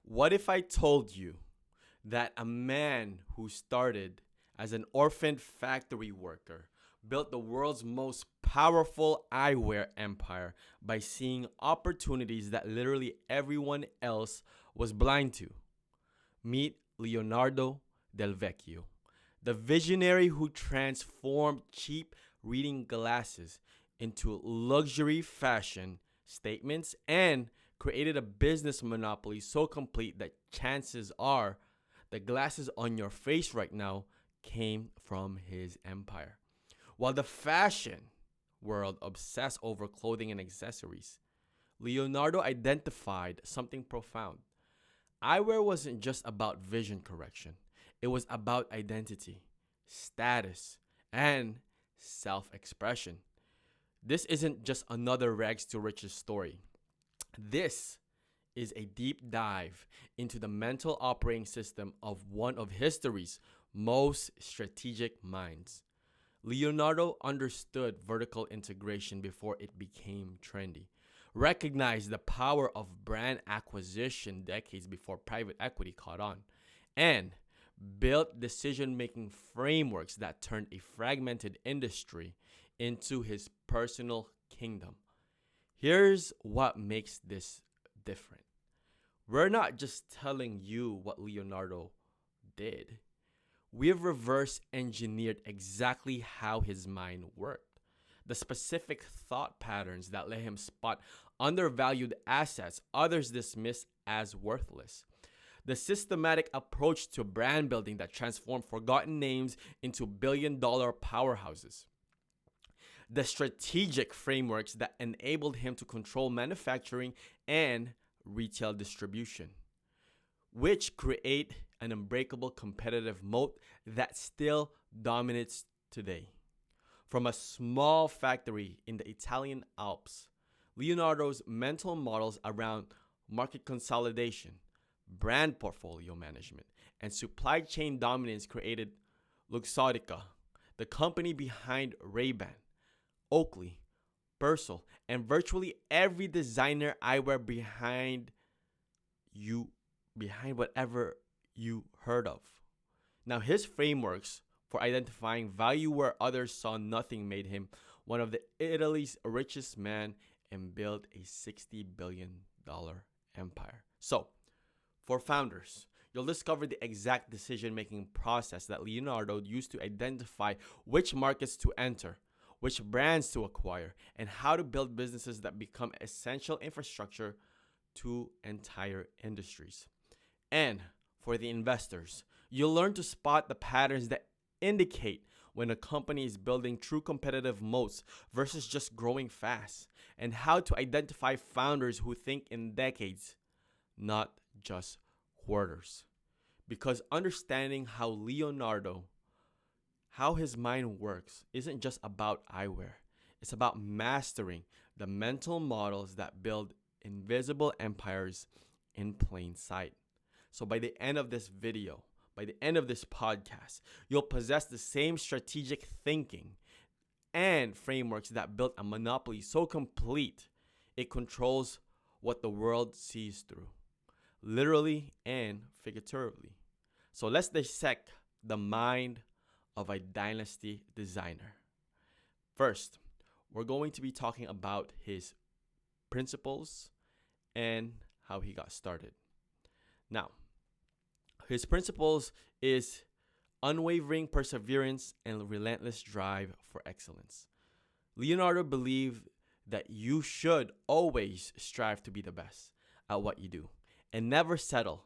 What if I told you that a man who started as an orphaned factory worker built the world's most powerful eyewear empire by seeing opportunities that literally everyone else was blind to? Meet Leonardo Del Vecchio, the visionary who transformed cheap reading glasses into luxury fashion statements and created a business monopoly so complete that chances are the glasses on your face right now came from his empire. While the fashion world obsessed over clothing and accessories, Leonardo identified something profound. Eyewear wasn't just about vision correction, it was about identity, status, and self expression. This isn't just another rags to riches story. This is a deep dive into the mental operating system of one of history's most strategic minds. Leonardo understood vertical integration before it became trendy, recognized the power of brand acquisition decades before private equity caught on, and built decision making frameworks that turned a fragmented industry into his personal kingdom. Here's what makes this different. We're not just telling you what Leonardo did. We have reverse engineered exactly how his mind worked. The specific thought patterns that let him spot undervalued assets others dismiss as worthless. The systematic approach to brand building that transformed forgotten names into billion-dollar powerhouses. The strategic frameworks that enabled him to control manufacturing and retail distribution, which create an unbreakable competitive moat that still dominates today. From a small factory in the Italian Alps, Leonardo's mental models around market consolidation, brand portfolio management, and supply chain dominance created Luxottica, the company behind Ray-Ban, Oakley, Purcell, and virtually every designer eyewear behind whatever you heard of. Now, his frameworks for identifying value where others saw nothing made him one of the Italy's richest men and built a $60 billion empire. So, for founders, you'll discover the exact decision-making process that Leonardo used to identify which markets to enter, which brands to acquire, and how to build businesses that become essential infrastructure to entire industries. And for the investors, you'll learn to spot the patterns that indicate when a company is building true competitive moats versus just growing fast, and how to identify founders who think in decades, not just quarters. Because understanding how his mind works isn't just about eyewear. It's about mastering the mental models that build invisible empires in plain sight. So by the end of this video, by the end of this podcast, you'll possess the same strategic thinking and frameworks that built a monopoly so complete it controls what the world sees through, literally and figuratively. So let's dissect the mind of a dynasty designer. First, we're going to be talking about his principles and how he got started. Now, his principles is unwavering perseverance and relentless drive for excellence. Leonardo believed that you should always strive to be the best at what you do and never settle.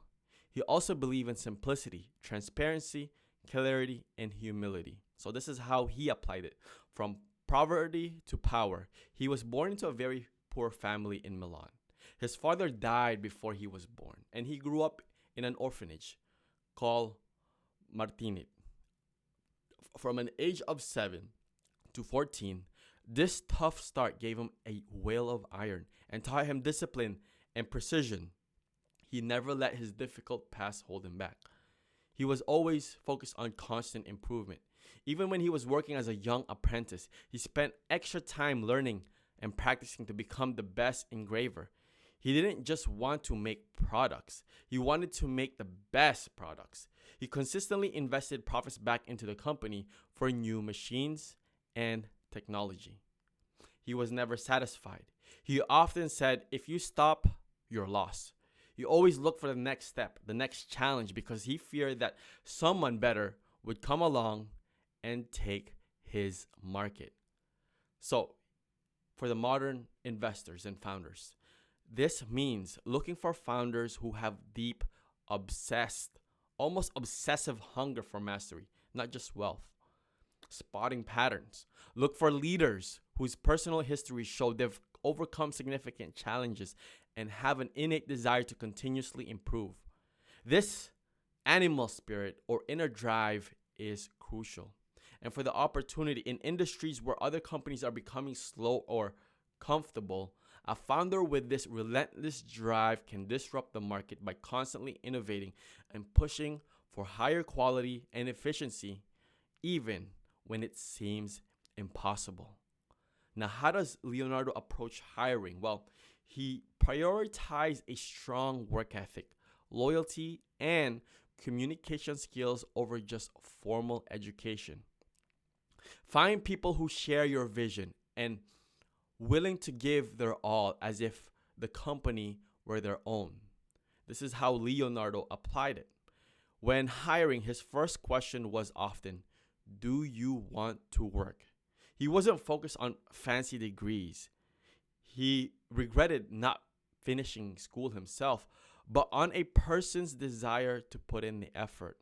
He also believed in simplicity, transparency, clarity, and humility. So this is how he applied it. From poverty to power. He was born into a very poor family in Milan. His father died before he was born, and he grew up in an orphanage called Martinit. From an age of 7 to 14, this tough start gave him a will of iron and taught him discipline and precision. He never let his difficult past hold him back. He was always focused on constant improvement. Even when he was working as a young apprentice, he spent extra time learning and practicing to become the best engraver. He didn't just want to make products, he wanted to make the best products. He consistently invested profits back into the company for new machines and technology. He was never satisfied. He often said, if you stop, you're lost. He always looked for the next step, the next challenge, because he feared that someone better would come along and take his market. So, for the modern investors and founders, this means looking for founders who have deep, obsessed, almost obsessive hunger for mastery, not just wealth. Spotting patterns. Look for leaders whose personal histories show they've overcome significant challenges and have an innate desire to continuously improve. This animal spirit or inner drive is crucial. And for the opportunity in industries where other companies are becoming slow or comfortable, a founder with this relentless drive can disrupt the market by constantly innovating and pushing for higher quality and efficiency, even when it seems impossible. Now, how does Leonardo approach hiring? Well, he prioritized a strong work ethic, loyalty, and communication skills over just formal education. Find people who share your vision and willing to give their all as if the company were their own. This is how Leonardo applied it. When hiring, his first question was often, do you want to work? He wasn't focused on fancy degrees. He regretted not finishing school himself, but on a person's desire to put in the effort.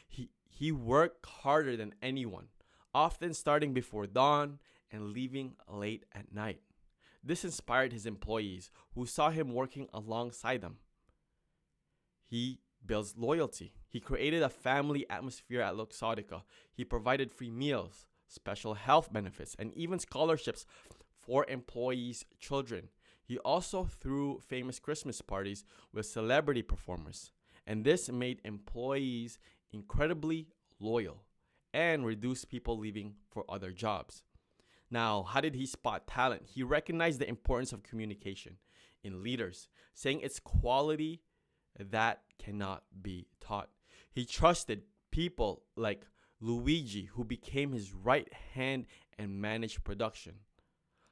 He worked harder than anyone, often starting before dawn and leaving late at night. This inspired his employees, who saw him working alongside them. He builds loyalty. He created a family atmosphere at Luxottica. He provided free meals, special health benefits, and even scholarships for employees' children. He also threw famous Christmas parties with celebrity performers, and this made employees incredibly loyal and reduced people leaving for other jobs. Now, how did he spot talent? He recognized the importance of communication in leaders, saying it's quality that cannot be taught. He trusted people like Luigi, who became his right hand and managed production.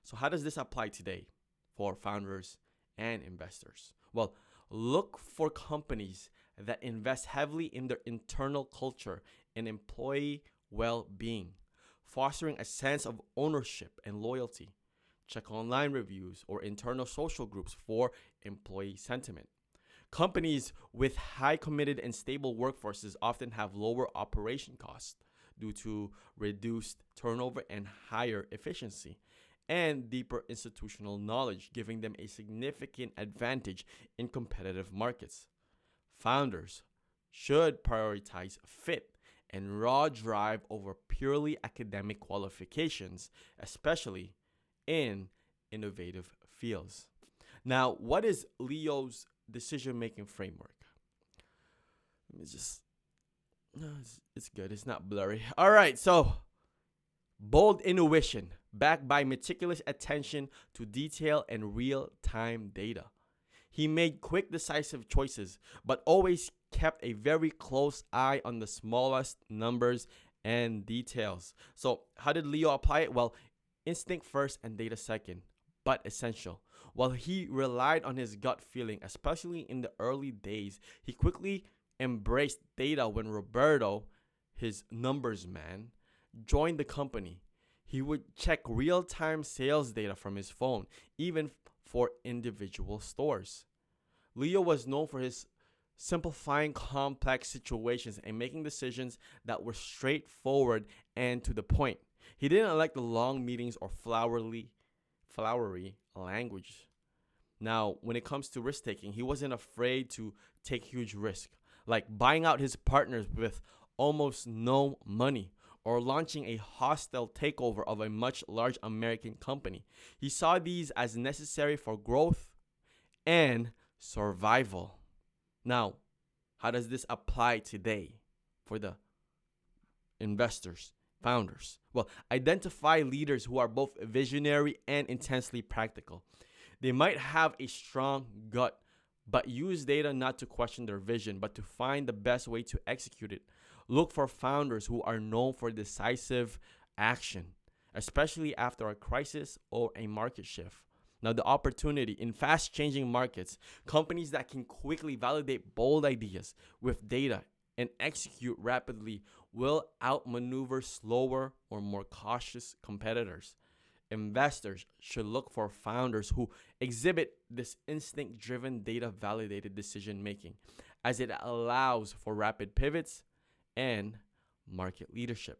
So how does this apply today for founders and investors? Well, look for companies that invest heavily in their internal culture and employee well-being, fostering a sense of ownership and loyalty. Check online reviews or internal social groups for employee sentiment. Companies with high committed and stable workforces often have lower operation costs due to reduced turnover and higher efficiency, and deeper institutional knowledge, giving them a significant advantage in competitive markets. Founders should prioritize fit and raw drive over purely academic qualifications, especially in innovative fields. Now, what is Leo's decision-making framework? Let me just, no, it's good. It's not blurry. All right, so bold intuition backed by meticulous attention to detail and real-time data. He made quick, decisive choices, but always kept a very close eye on the smallest numbers and details. So how did Leo apply it? Well, instinct first and data second, but essential. While he relied on his gut feeling, especially in the early days, he quickly embraced data when Roberto, his numbers man, joined the company. He would check real-time sales data from his phone, even for individual stores. Leo was known for his simplifying complex situations and making decisions that were straightforward and to the point. He didn't like the long meetings or flowery language. Now, when it comes to risk taking, he wasn't afraid to take huge risks, like buying out his partners with almost no money or launching a hostile takeover of a much large American company. He saw these as necessary for growth and survival. Now, how does this apply today for the investors, founders? Well, identify leaders who are both visionary and intensely practical. They might have a strong gut, but use data not to question their vision, but to find the best way to execute it. Look for founders who are known for decisive action, especially after a crisis or a market shift. Now, the opportunity in fast changing markets, companies that can quickly validate bold ideas with data and execute rapidly will outmaneuver slower or more cautious competitors. Investors should look for founders who exhibit this instinct driven, data validated decision making, as it allows for rapid pivots and market leadership.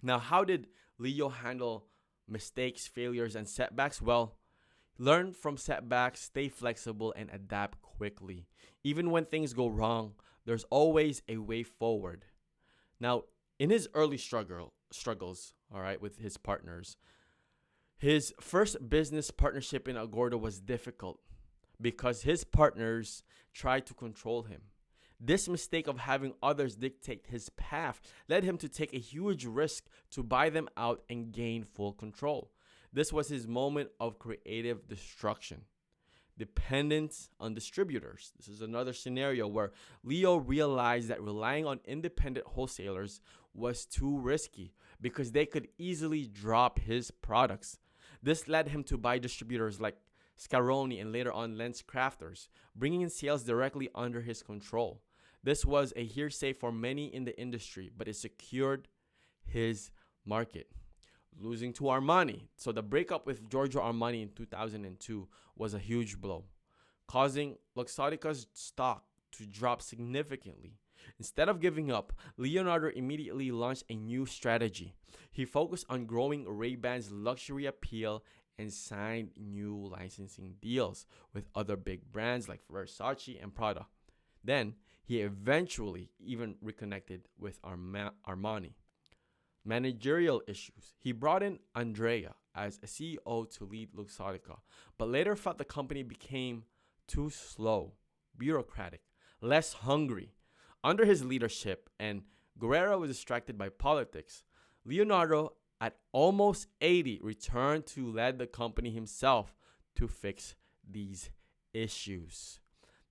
Now, how did Leo handle mistakes, failures, and setbacks? Well, learn from setbacks, stay flexible, and adapt quickly. Even when things go wrong, there's always a way forward. Now, in his early struggles, all right, with his partners, his first business partnership in Agordo was difficult because his partners tried to control him. This mistake of having others dictate his path led him to take a huge risk to buy them out and gain full control. This was his moment of creative destruction. Dependence on distributors. This is another scenario where Leo realized that relying on independent wholesalers was too risky because they could easily drop his products. This led him to buy distributors like Scaroni and later on Lens Crafters, bringing in sales directly under his control. This was a hearsay for many in the industry, but it secured his market. Losing to Armani. So the breakup with Giorgio Armani in 2002 was a huge blow, causing Luxottica's stock to drop significantly. Instead of giving up, Leonardo immediately launched a new strategy. He focused on growing Ray-Ban's luxury appeal and signed new licensing deals with other big brands like Versace and Prada. Then, he eventually even reconnected with Armani. Managerial issues. He brought in Andrea as a CEO to lead Luxottica, but later felt the company became too slow, bureaucratic, less hungry. Under his leadership, and Guerrero was distracted by politics, Leonardo, at almost 80, returned to lead the company himself to fix these issues.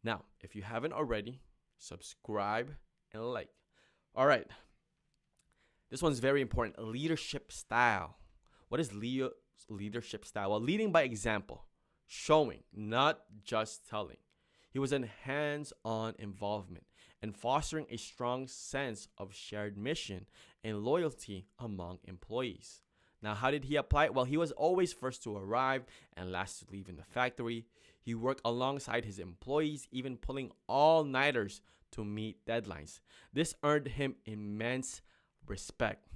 Now, if you haven't already, subscribe and like. All right. This one's very important. Leadership style. What is Leo's leadership style? Well, leading by example, showing, not just telling. He was in hands-on involvement and fostering a strong sense of shared mission and loyalty among employees. Now, how did he apply it? Well, he was always first to arrive and last to leave in the factory. He worked alongside his employees, even pulling all-nighters to meet deadlines. This earned him immense respect.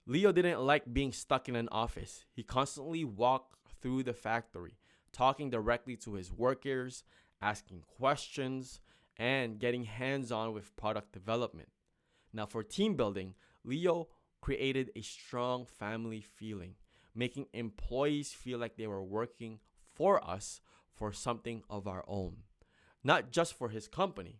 Leo didn't like being stuck in an office. He constantly walked through the factory, talking directly to his workers, asking questions, and getting hands-on with product development. Now, for team building, Leo created a strong family feeling, making employees feel like they were working for us for something of our own, not just for his company.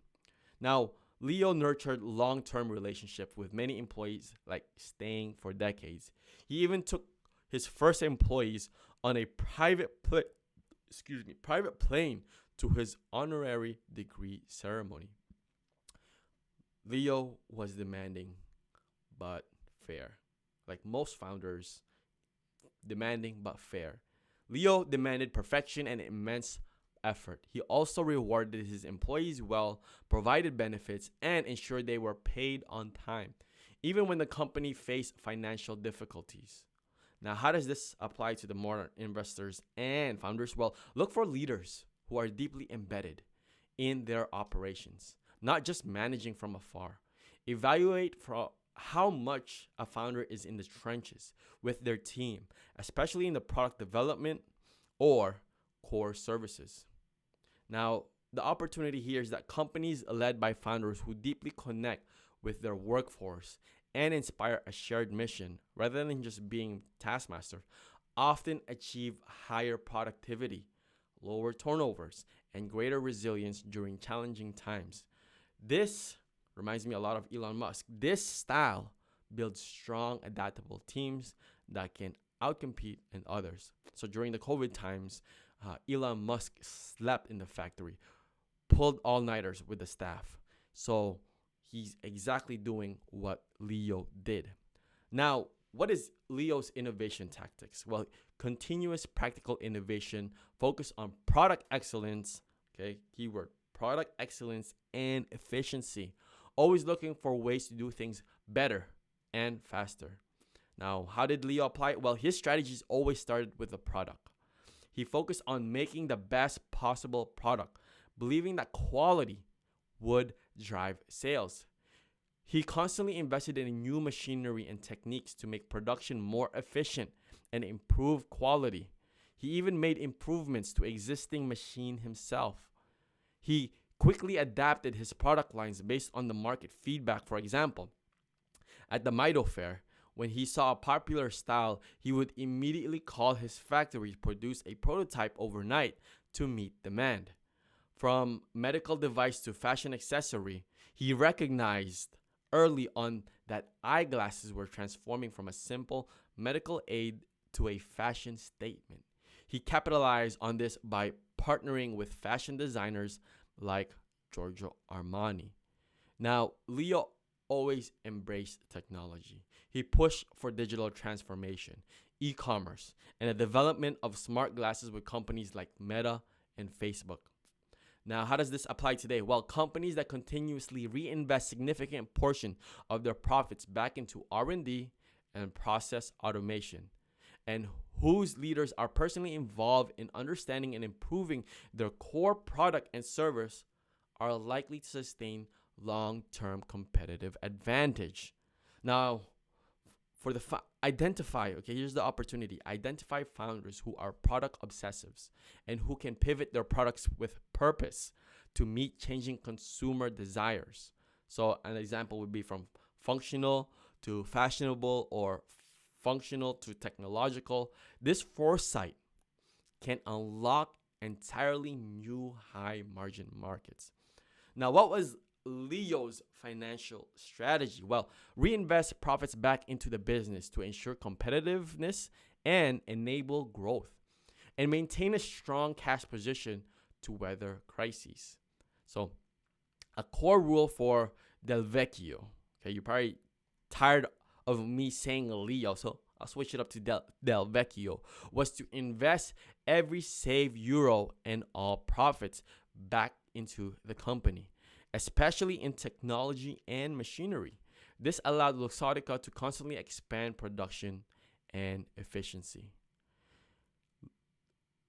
Now, Leo nurtured long-term relationships with many employees, like staying for decades. He even took his first employees on a private plane to his honorary degree ceremony. Leo was demanding but fair. Like most founders, demanding but fair. Leo demanded perfection and immense effort. He also rewarded his employees well, provided benefits, and ensured they were paid on time, even when the company faced financial difficulties. Now, how does this apply to the modern investors and founders? Well, look for leaders who are deeply embedded in their operations, not just managing from afar. Evaluate for how much a founder is in the trenches with their team, especially in the product development or core services. Now, the opportunity here is that companies led by founders who deeply connect with their workforce and inspire a shared mission rather than just being taskmasters often achieve higher productivity, lower turnovers, and greater resilience during challenging times. This reminds me a lot of Elon Musk. This style builds strong, adaptable teams that can outcompete in others. So during the COVID times, Elon Musk slept in the factory, pulled all-nighters with the staff. So he's exactly doing what Leo did. Now, what is Leo's innovation tactics? Well, continuous practical innovation, focus on product excellence, okay, keyword, product excellence and efficiency. Always looking for ways to do things better and faster. Now, how did Leo apply it? Well, his strategies always started with the product. He focused on making the best possible product, believing that quality would drive sales. He constantly invested in new machinery and techniques to make production more efficient and improve quality. He even made improvements to existing machine himself. He quickly adapted his product lines based on the market feedback. For example, at the Mido Fair, when he saw a popular style, he would immediately call his factory to produce a prototype overnight to meet demand. From medical device to fashion accessory, he recognized early on that eyeglasses were transforming from a simple medical aid to a fashion statement. He capitalized on this by partnering with fashion designers like Giorgio Armani. Now, Leo always embraced technology. He pushed for digital transformation, e-commerce, and the development of smart glasses with companies like Meta and Facebook. Now, how does this apply today? Well, companies that continuously reinvest significant portion of their profits back into R&D and process automation, and whose leaders are personally involved in understanding and improving their core product and service are likely to sustain long-term competitive advantage. Now, for the identify, okay, here's the opportunity. Identify founders who are product obsessives and who can pivot their products with purpose to meet changing consumer desires. So an example would be from functional to fashionable or functional to technological. This foresight can unlock entirely new high margin markets. Now, what was Leo's financial strategy? Well, reinvest profits back into the business to ensure competitiveness and enable growth, and maintain a strong cash position to weather crises. So, a core rule for Del Vecchio. Okay, you're probably tired of me saying Leo, so I'll switch it up to Del Vecchio. Was to invest every saved euro and all profits back into the company, especially in technology and machinery. This allowed Luxottica to constantly expand production and efficiency.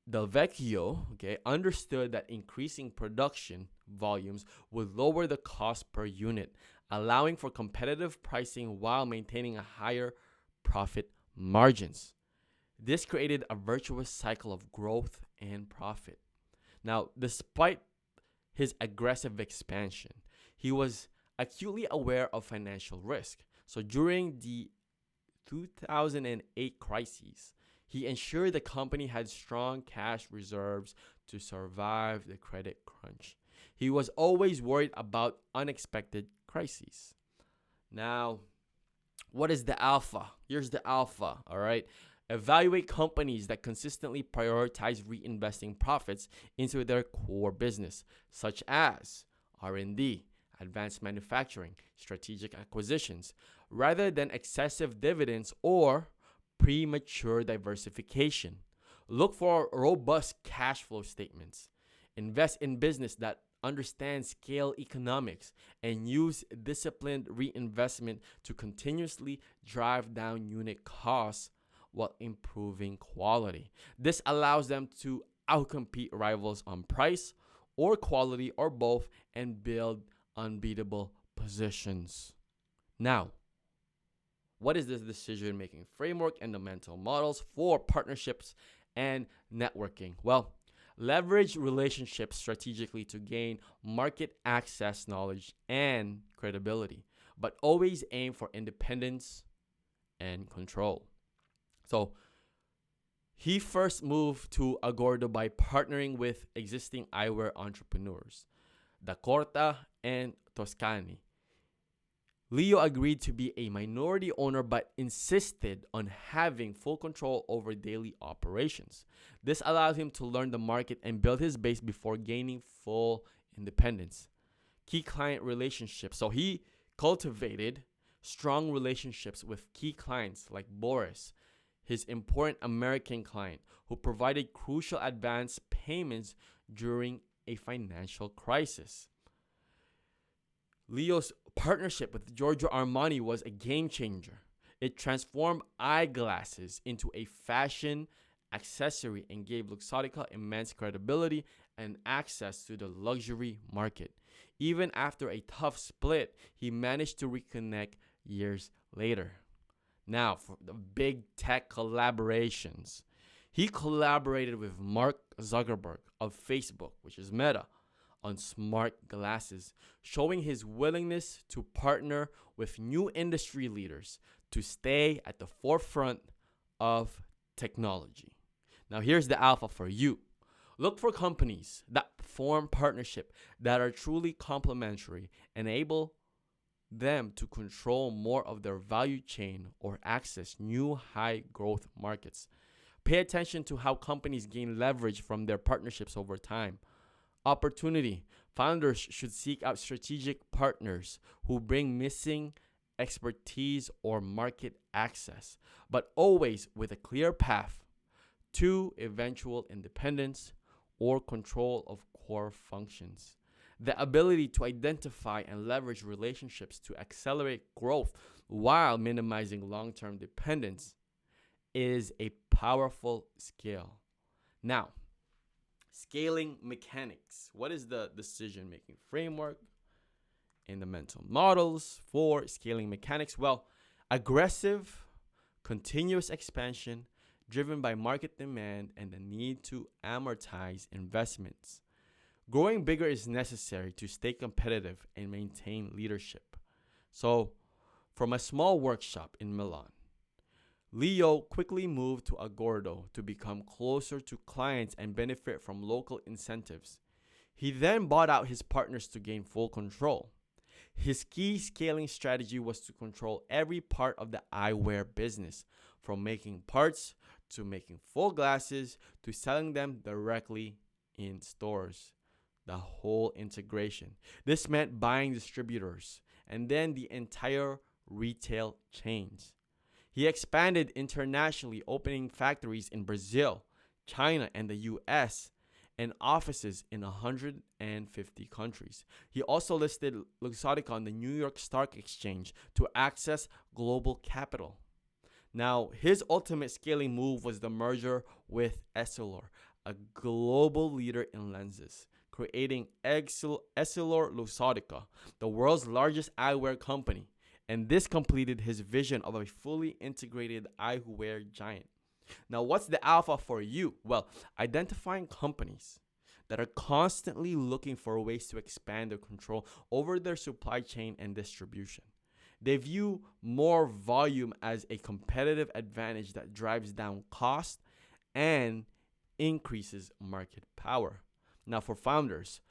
Del Vecchio, understood that increasing production volumes would lower the cost per unit, allowing for competitive pricing while maintaining a higher profit margins. This created a virtuous cycle of growth and profit. Now, despite his aggressive expansion, he was acutely aware of financial risk. So during the 2008 crises, he ensured the company had strong cash reserves to survive the credit crunch. He was always worried about unexpected crises. Now, what is the alpha? Here's the alpha, all right? Evaluate companies that consistently prioritize reinvesting profits into their core business, such as R&D, advanced manufacturing, strategic acquisitions, rather than excessive dividends or premature diversification. Look for robust cash flow statements. Invest in business that understands scale economics and use disciplined reinvestment to continuously drive down unit costs while improving quality. This allows them to outcompete rivals on price or quality or both and build unbeatable positions. Now, what is this decision-making framework and the mental models for partnerships and networking? Well, leverage relationships strategically to gain market access, knowledge, and credibility, but always aim for independence and control. So, he first moved to Agordo by partnering with existing eyewear entrepreneurs, Da Corta and Toscani. Leo agreed to be a minority owner but insisted on having full control over daily operations. This allowed him to learn the market and build his base before gaining full independence. Key client relationships. So he cultivated strong relationships with key clients like Boris, his important American client, who provided crucial advance payments during a financial crisis. Leo's partnership with Giorgio Armani was a game changer. It transformed eyeglasses into a fashion accessory and gave Luxottica immense credibility and access to the luxury market. Even after a tough split, he managed to reconnect years later. Now, for the big tech collaborations. He collaborated with Mark Zuckerberg of Facebook, which is Meta, on smart glasses, showing his willingness to partner with new industry leaders to stay at the forefront of technology. Now, here's the alpha for you. Look for companies that form partnership that are truly complementary, enable them to control more of their value chain or access new high growth markets. Pay attention to how companies gain leverage from their partnerships over time. Opportunity. Founders should seek out strategic partners who bring missing expertise or market access, but always with a clear path to eventual independence or control of core functions. The ability to identify and leverage relationships to accelerate growth while minimizing long-term dependence is a powerful skill. Now, scaling mechanics. What is the decision-making framework in the mental models for scaling mechanics? Well, aggressive, continuous expansion driven by market demand and the need to amortize investments. Growing bigger is necessary to stay competitive and maintain leadership. So, from a small workshop in Milan, Leo quickly moved to Agordo to become closer to clients and benefit from local incentives. He then bought out his partners to gain full control. His key scaling strategy was to control every part of the eyewear business, from making parts to making full glasses to selling them directly in stores. The whole integration. This meant buying distributors and then the entire retail chains. He expanded internationally, opening factories in Brazil, China, and the US, and offices in 150 countries. He also listed Luxottica on the New York Stock Exchange to access global capital. Now, his ultimate scaling move was the merger with Essilor, a global leader in lenses, creating Essilor Luxottica, the world's largest eyewear company. And this completed his vision of a fully integrated eyewear giant. Now, what's the alpha for you? Well, identifying companies that are constantly looking for ways to expand their control over their supply chain and distribution. They view more volume as a competitive advantage that drives down cost and increases market power. Now, for founders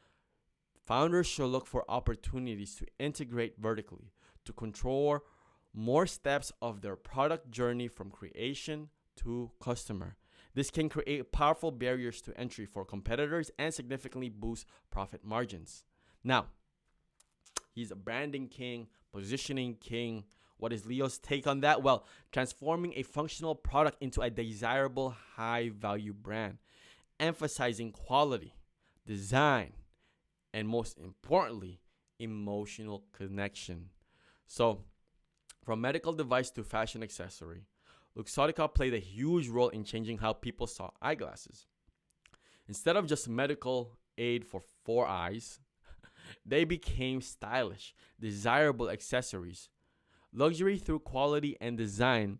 should look for opportunities to integrate vertically, to control more steps of their product journey from creation to customer. This can create powerful barriers to entry for competitors and significantly boost profit margins. Now, he's a branding king, positioning king. What is Leo's take on that? Well, transforming a functional product into a desirable high-value brand, emphasizing quality, design, and most importantly, emotional connection. So, from medical device to fashion accessory, Luxottica played a huge role in changing how people saw eyeglasses. Instead of just medical aid for eyes, they became stylish, desirable accessories. Luxury through quality and design,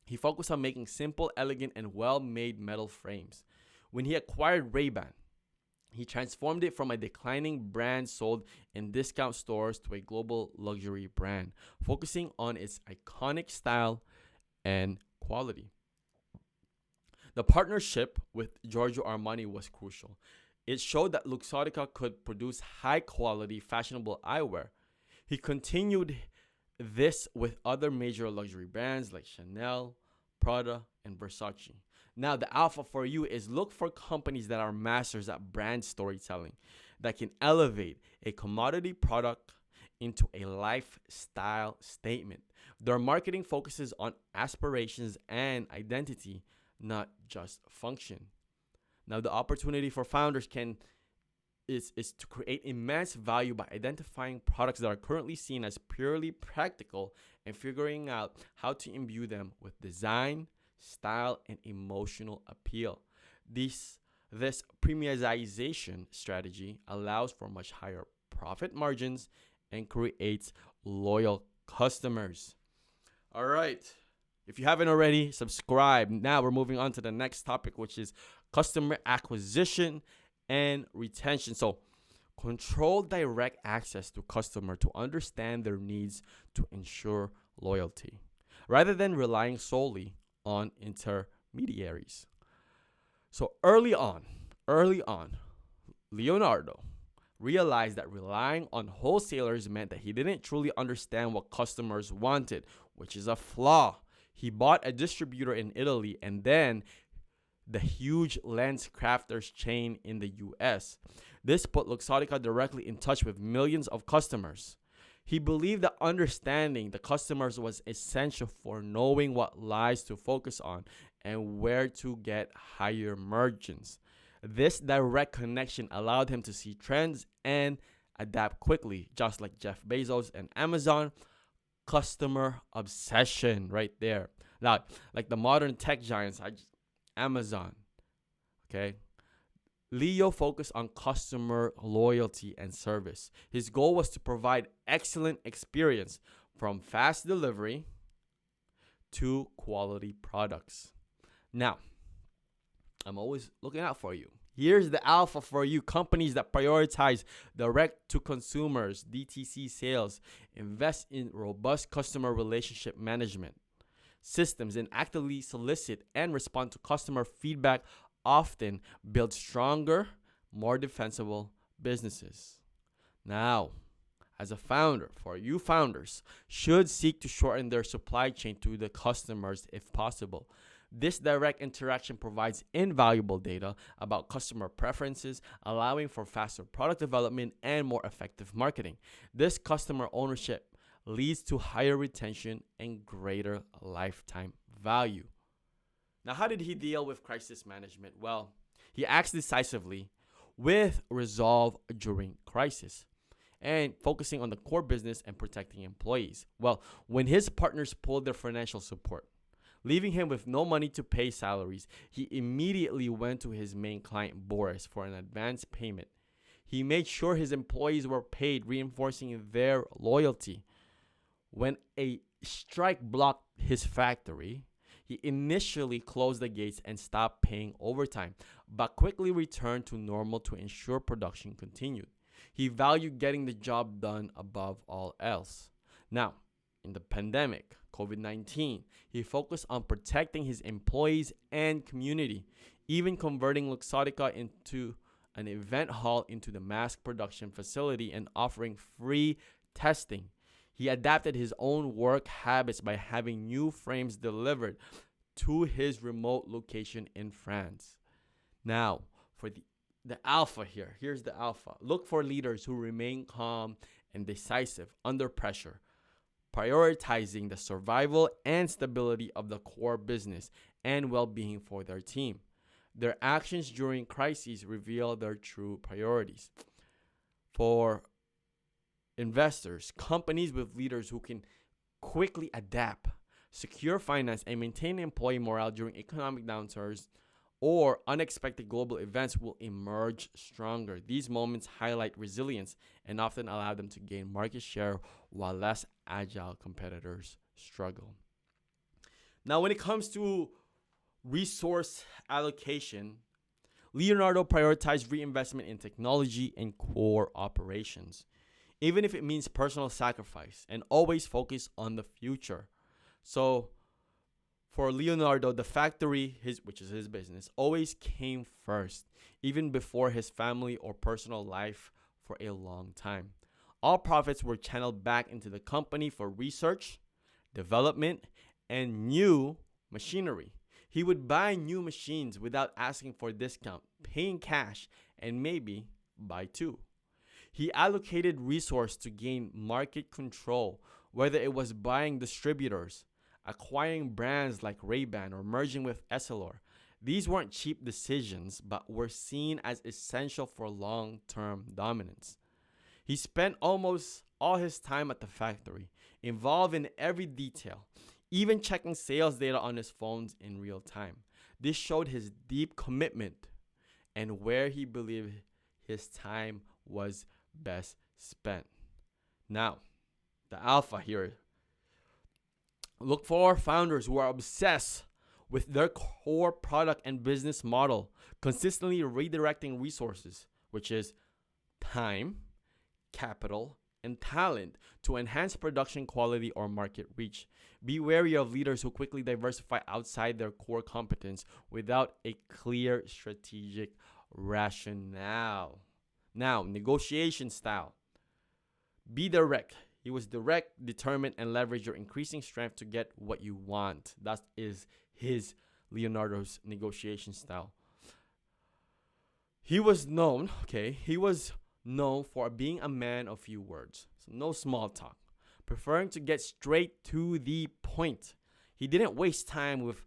he focused on making simple, elegant, and well-made metal frames. When he acquired Ray-Ban, he transformed it from a declining brand sold in discount stores to a global luxury brand, focusing on its iconic style and quality. The partnership with Giorgio Armani was crucial. It showed that Luxottica could produce high-quality, fashionable eyewear. He continued this with other major luxury brands like Chanel, Prada, and Versace. Now, the alpha for you is look for companies that are masters at brand storytelling that can elevate a commodity product into a lifestyle statement. Their marketing focuses on aspirations and identity, not just function. Now, the opportunity for founders is to create immense value by identifying products that are currently seen as purely practical and figuring out how to imbue them with design, style, and emotional appeal. This premiumization strategy allows for much higher profit margins and creates loyal customers. All right. If you haven't already, subscribe. Now we're moving on to the next topic, which is customer acquisition and retention. So, control direct access to customer to understand their needs to ensure loyalty, rather than relying solely on intermediaries. So early on, Leonardo realized that relying on wholesalers meant that he didn't truly understand what customers wanted, which is a flaw. He bought a distributor in Italy and then the huge lens crafters chain in the US. This put Luxottica directly in touch with millions of customers. He believed that understanding the customers was essential for knowing what lines to focus on and where to get higher margins. This direct connection allowed him to see trends and adapt quickly, just like Jeff Bezos and Amazon. Customer obsession right there. Now, like the modern tech giants, Amazon, okay? Leo focused on customer loyalty and service. His goal was to provide excellent experience from fast delivery to quality products. Now, I'm always looking out for you. Here's the alpha for you. Companies that prioritize direct to consumers, DTC sales, invest in robust customer relationship management systems, and actively solicit and respond to customer feedback often build stronger, more defensible businesses. Now, as a founder, for you founders, should seek to shorten their supply chain to the customers if possible. This direct interaction provides invaluable data about customer preferences, allowing for faster product development and more effective marketing. This customer ownership leads to higher retention and greater lifetime value. Now, how did he deal with crisis management? Well, he acts decisively with resolve during crisis and focusing on the core business and protecting employees. Well, when his partners pulled their financial support, leaving him with no money to pay salaries, he immediately went to his main client, Boris, for an advance payment. He made sure his employees were paid, reinforcing their loyalty. When a strike blocked his factory, he initially closed the gates and stopped paying overtime, but quickly returned to normal to ensure production continued. He valued getting the job done above all else. Now, in the pandemic, COVID-19, he focused on protecting his employees and community, even converting Luxottica into an event hall into the mass production facility and offering free testing. He adapted his own work habits by having new frames delivered to his remote location in France. Now, for the alpha here. Here's the alpha. Look for leaders who remain calm and decisive under pressure, prioritizing the survival and stability of the core business and well-being for their team. Their actions during crises reveal their true priorities. For investors, companies with leaders who can quickly adapt, secure finance, and maintain employee morale during economic downturns or unexpected global events will emerge stronger. These moments highlight resilience and often allow them to gain market share while less agile competitors struggle. Now, when it comes to resource allocation, Leonardo prioritized reinvestment in technology and core operations, even if it means personal sacrifice, and always focus on the future. So, for Leonardo, the factory, which is his business, always came first, even before his family or personal life for a long time. All profits were channeled back into the company for research, development, and new machinery. He would buy new machines without asking for a discount, paying cash, and maybe buy two. He allocated resources to gain market control, whether it was buying distributors, acquiring brands like Ray-Ban, or merging with Essilor. These weren't cheap decisions, but were seen as essential for long-term dominance. He spent almost all his time at the factory, involved in every detail, even checking sales data on his phones in real time. This showed his deep commitment and where he believed his time was best spent. Now, the alpha here. Look for founders who are obsessed with their core product and business model, consistently redirecting resources, which is time, capital, and talent to enhance production quality or market reach. Be wary of leaders who quickly diversify outside their core competence without a clear strategic rationale. Now, negotiation style. Be direct. He was direct, determined, and leverage your increasing strength to get what you want. That is his Leonardo's negotiation style. He was known for being a man of few words. So no small talk, preferring to get straight to the point. He didn't waste time with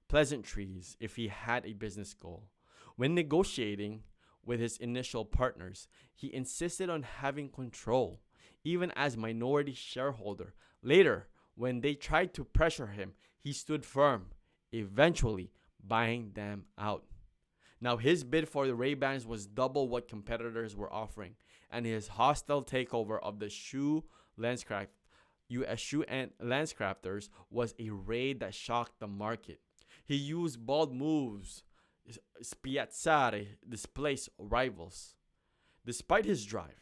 pleasantries if he had a business goal. When negotiating with his initial partners, he insisted on having control, even as minority shareholder. Later, when they tried to pressure him, he stood firm, eventually buying them out. Now, his bid for the Ray-Bans was double what competitors were offering, and his hostile takeover of the U.S. shoe and LensCrafters was a raid that shocked the market. He used bold moves, spiazzare, displace rivals. Despite his drive,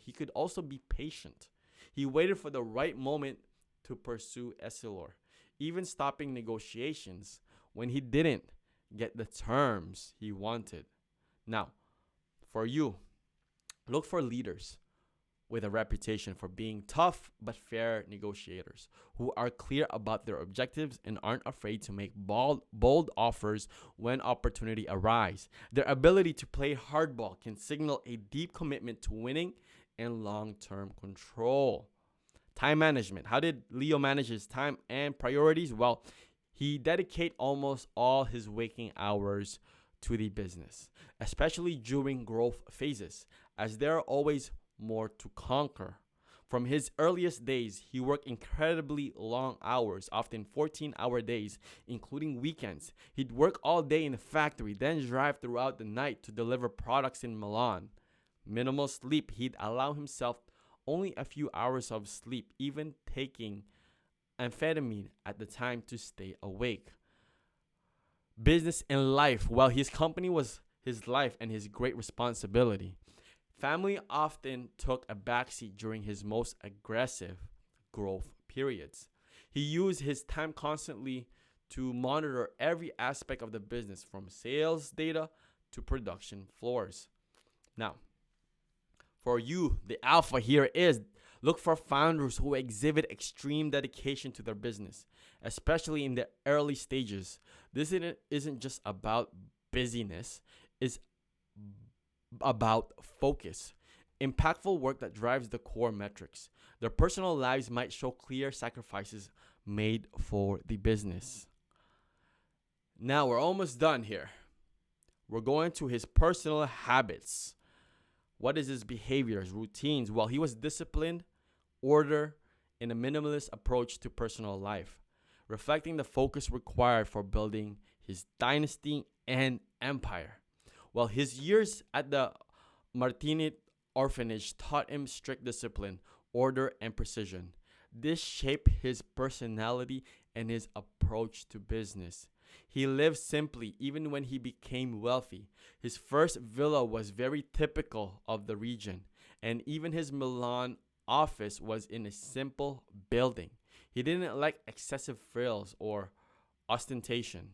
he could also be patient. He waited for the right moment to pursue Essilor, even stopping negotiations when he didn't get the terms he wanted. Now, for you, look for leaders with a reputation for being tough but fair negotiators who are clear about their objectives and aren't afraid to make bold offers when opportunity arises. Their ability to play hardball can signal a deep commitment to winning and long-term control. Time management. How did Leo manage his time and priorities? Well, he dedicated almost all his waking hours to the business, especially during growth phases, as there are always more to conquer. From his earliest days, he worked incredibly long hours, often 14-hour days, including weekends. He'd work all day in the factory, then drive throughout the night to deliver products in Milan. Minimal sleep. He'd allow himself only a few hours of sleep, even taking amphetamine at the time to stay awake. Business and life. Well, his company was his life and his great responsibility. Family often took a backseat during his most aggressive growth periods. He used his time constantly to monitor every aspect of the business, from sales data to production floors. Now, for you, the alpha here is look for founders who exhibit extreme dedication to their business, especially in the early stages. This isn't just about busyness, it's about focus. Impactful work that drives the core metrics. Their personal lives might show clear sacrifices made for the business. Now we're almost done here. We're going to his personal habits. What is his behaviors, routines? Well, he was disciplined, order, and a minimalist approach to personal life, reflecting the focus required for building his dynasty and empire. Well, his years at the Martinit orphanage taught him strict discipline, order, and precision. This shaped his personality and his approach to business. He lived simply even when he became wealthy. His first villa was very typical of the region, and even his Milan office was in a simple building. He didn't like excessive frills or ostentation.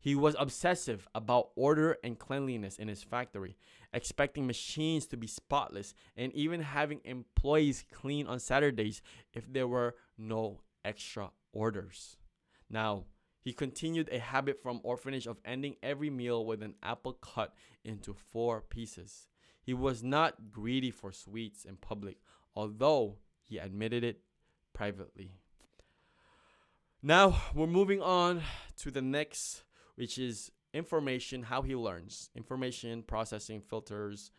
He was obsessive about order and cleanliness in his factory, expecting machines to be spotless and even having employees clean on Saturdays if there were no extra orders. Now, he continued a habit from orphanage of ending every meal with an apple cut into four pieces. He was not greedy for sweets in public, although he admitted it privately. Now, we're moving on to the next, which is information, how he learns. Information processing filters.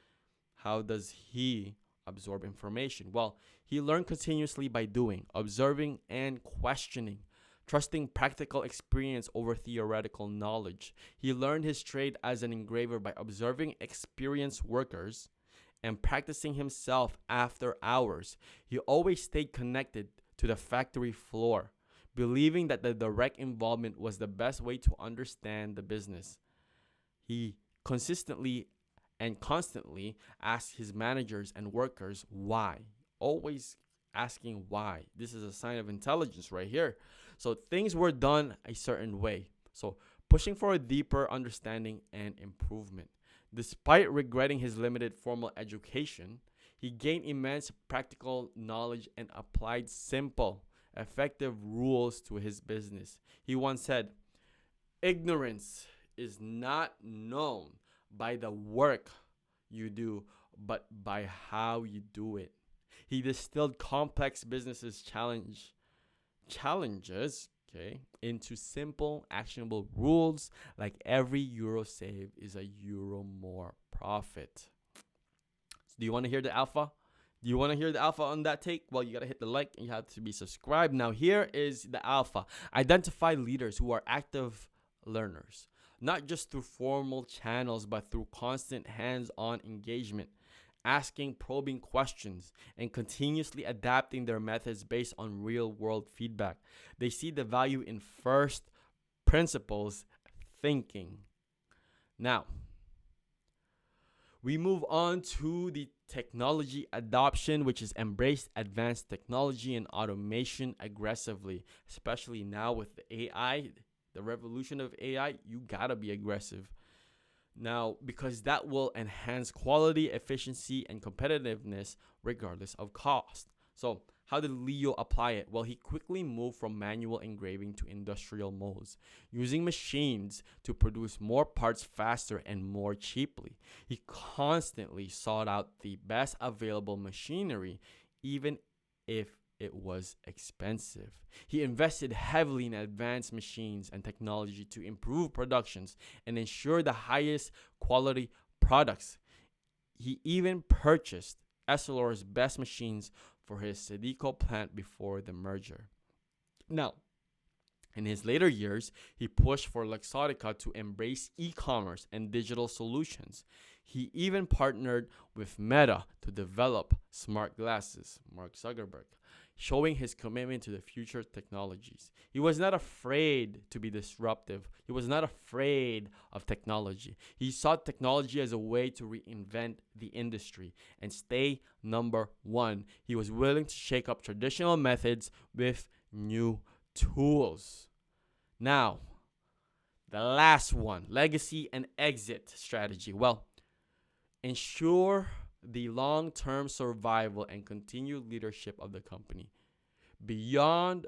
How does he absorb information? Well, he learned continuously by doing, observing, and questioning, trusting practical experience over theoretical knowledge. He learned his trade as an engraver by observing experienced workers and practicing himself after hours. He always stayed connected to the factory floor, believing that the direct involvement was the best way to understand the business. He consistently and constantly asked his managers and workers why. Always asking why. This is a sign of intelligence right here. So things were done a certain way. So pushing for a deeper understanding and improvement. Despite regretting his limited formal education, he gained immense practical knowledge and applied simple, effective rules to his business. He once said, "Ignorance is not known by the work you do, but by how you do it." He distilled complex businesses challenges into simple, actionable rules like every euro saved is a euro more profit. So do you want to hear the alpha? Do you want to hear the alpha on that take? Well, you got to hit the like and you have to be subscribed. Now, here is the alpha. Identify leaders who are active learners, not just through formal channels, but through constant hands-on engagement, asking probing questions, and continuously adapting their methods based on real-world feedback. They see the value in first principles thinking. Now, we move on to the technology adoption, which is embrace advanced technology and automation aggressively, especially now with the AI, the revolution of AI. You gotta be aggressive now because that will enhance quality, efficiency, and competitiveness regardless of cost. So how did Leo apply it? Well, he quickly moved from manual engraving to industrial molds, using machines to produce more parts faster and more cheaply. He constantly sought out the best available machinery, even if it was expensive. He invested heavily in advanced machines and technology to improve productions and ensure the highest quality products. He even purchased Essilor's best machines for his Sedico plant before the merger. Now, in his later years, he pushed for Luxottica to embrace e-commerce and digital solutions. He even partnered with Meta to develop smart glasses, Mark Zuckerberg, showing his commitment to the future technologies. He was not afraid to be disruptive. He was not afraid of technology. He saw technology as a way to reinvent the industry and stay number one. He was willing to shake up traditional methods with new tools. Now, the last one, legacy and exit strategy. Well, ensure the long-term survival and continued leadership of the company beyond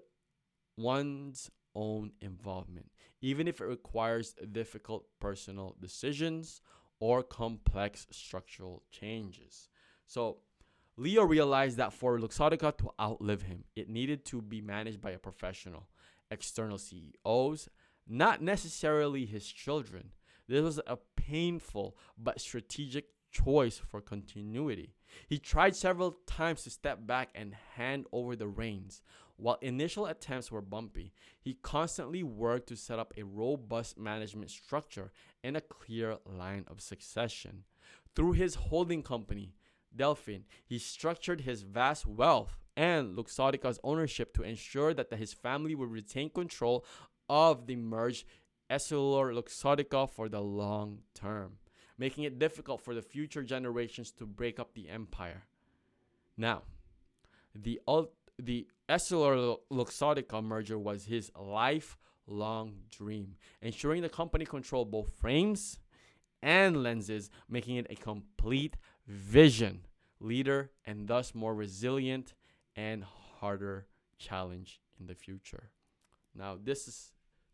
one's own involvement, even if it requires difficult personal decisions or complex structural changes. So, Leo realized that for Luxottica to outlive him, it needed to be managed by a professional, external CEOs, not necessarily his children. This was a painful but strategic choice for continuity. He tried several times to step back and hand over the reins. While initial attempts were bumpy, he constantly worked to set up a robust management structure and a clear line of succession. Through his holding company, Delphine, he structured his vast wealth and Luxottica's ownership to ensure that his family would retain control of the merged Essilor Luxottica for the long term, making it difficult for the future generations to break up the empire. Now, the Essilor Luxottica merger was his lifelong long dream, ensuring the company control both frames and lenses, making it a complete vision leader and thus more resilient and harder challenge in the future. Now, this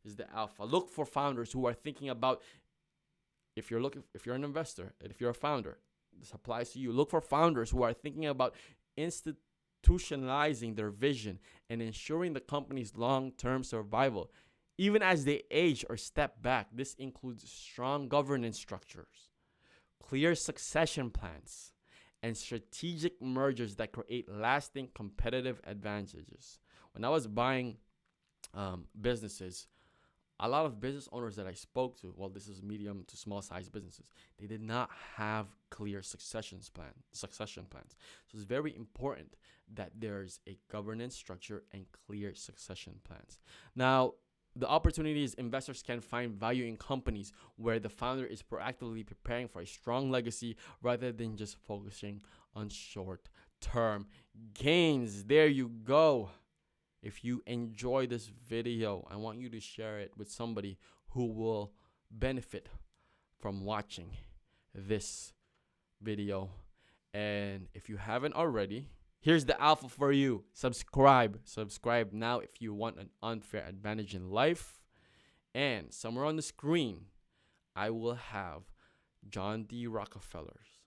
is the alpha. Look for founders who are thinking about, if you're an investor, and if you're a founder, this applies to you. Look for founders who are thinking about institutionalizing their vision and ensuring the company's long-term survival, even as they age or step back. This includes strong governance structures, clear succession plans, and strategic mergers that create lasting competitive advantages. When I was buying businesses, a lot of business owners that I spoke to, well, this is medium to small size businesses, they did not have clear succession plans. So it's very important that there's a governance structure and clear succession plans. Now, the opportunity is investors can find value in companies where the founder is proactively preparing for a strong legacy rather than just focusing on short-term gains. There you go. If you enjoy this video, I want you to share it with somebody who will benefit from watching this video. And if you haven't already, here's the alpha for you. Subscribe now if you want an unfair advantage in life. And somewhere on the screen, I will have John D. Rockefeller's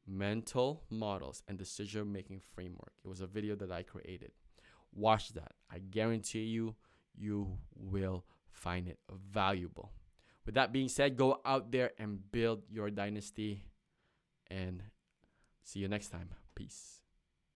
Mental Models and Decision-Making Framework. It was a video that I created. Watch that. I guarantee you will find it valuable. With that being said, go out there and build your dynasty. And see you next time. Peace.